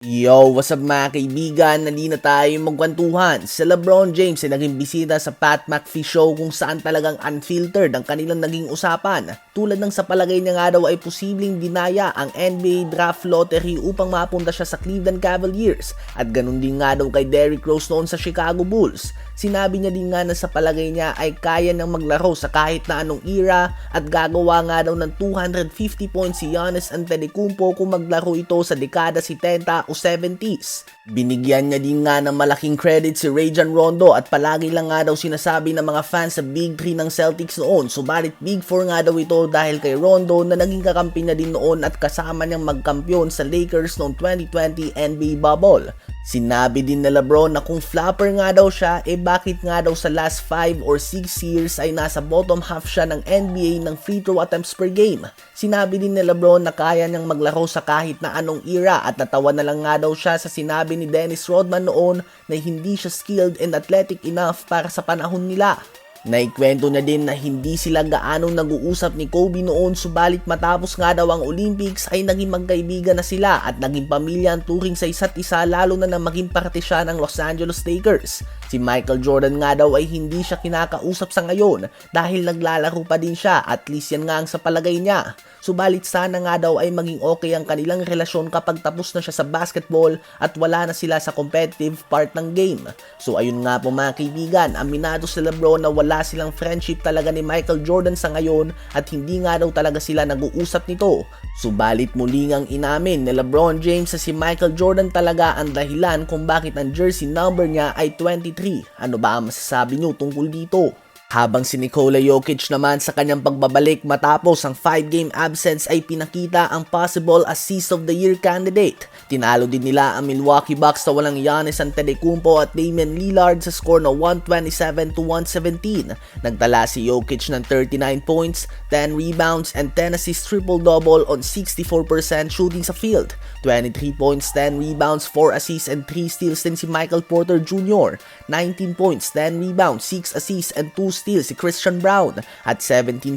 Yo, what's up mga kaibigan? Nandito na tayo magkwentuhan. Si LeBron James ay naging bisita sa Pat McAfee Show kung saan talagang unfiltered ang kanilang naging usapan. Tulad ng sa palagay niya nga daw ay posibleng dinaya ang NBA draft lottery upang mapunta siya sa Cleveland Cavaliers. At ganun din nga daw kay Derrick Rose noon sa Chicago Bulls. Sinabi niya din nga na sa palagay niya ay kaya nang maglaro sa kahit na anong era at gagawa nga daw ng 250 points si Giannis Antetokounmpo kung maglaro ito sa dekada 70 o 70s. Binigyan niya din nga ng malaking credit si Rajon Rondo at palagi lang nga daw sinasabi ng mga fans sa Big 3 ng Celtics noon, subalit Big 4 nga daw ito dahil kay Rondo na naging kakampi niya din noon at kasama niyang magkampiyon sa Lakers noong 2020 NBA bubble. Sinabi din na LeBron na kung flopper nga daw siya, bakit nga daw sa last 5 or 6 years ay nasa bottom half siya ng NBA ng free throw attempts per game. Sinabi din ni LeBron na kaya niyang maglaro sa kahit na anong era at natawa na lang nga daw siya sa sinabi ni Dennis Rodman noon na hindi siya skilled and athletic enough para sa panahon nila. Naikwento niya din na hindi sila gaano nag-uusap ni Kobe noon, subalit matapos nga daw ang Olympics ay naging magkaibigan na sila at naging pamilya ang turing sa isa't isa, lalo na nang maging parte siya ng Los Angeles Lakers. Si Michael Jordan nga daw ay hindi siya kinakausap sa ngayon dahil naglalaro pa din siya, at least yan nga ang sa palagay niya. Subalit sana nga daw ay maging okay ang kanilang relasyon kapag tapos na siya sa basketball at wala na sila sa competitive part ng game. So ayun nga po mga kaibigan, aminado si LeBron na wala silang friendship talaga ni Michael Jordan sa ngayon at hindi nga daw talaga sila nag-uusap nito. Subalit muli ngang inamin ni LeBron James na si Michael Jordan talaga ang dahilan kung bakit ang jersey number niya ay 23. Ano ba ang masasabi niyo tungkol dito? Habang si Nikola Jokic naman sa kanyang pagbabalik matapos ang 5-game absence ay pinakita ang possible assist of the year candidate. Tinalo din nila ang Milwaukee Bucks na walang Giannis Antetokounmpo at Damian Lillard sa score na 127-117. Nagtala si Jokic ng 39 points, 10 rebounds and 10 assists, triple-double on 64% shooting sa field. 23 points, 10 rebounds, 4 assists and 3 steals din si Michael Porter Jr. 19 points, 10 rebounds, 6 assists and 2 steals si Christian Braun at 17.6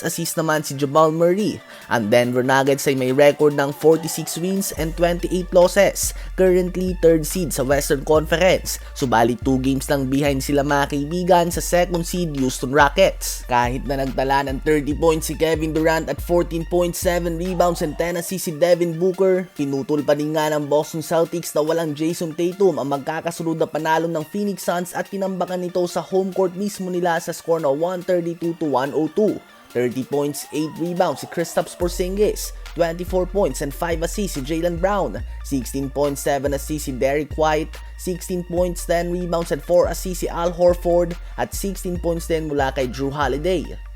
assists naman si Jamal Murray. Ang Denver Nuggets ay may record ng 46 wins and 28 losses. Currently 3rd seed sa Western Conference. Subalit 2 games lang behind sila mga kaibigan sa 2nd seed Houston Rockets. Kahit na nagtala ng 30 points si Kevin Durant at 14.7 rebounds and 10 assists si Devin Booker, pinutol pa din nga ng Boston Celtics na walang Jason Tatum ang magkakasunod na panalo ng Phoenix Suns at tinambakan nito sa home court mismo nila sa score na 132-102. 30 points, 8 rebounds si Kristaps Porzingis, 24 points and 5 assists si Jaylen Brown, 16.7 assists si Derrick White, 16 points, 10 rebounds and 4 assists si Al Horford at 16 points din mula kay Jrue Holiday.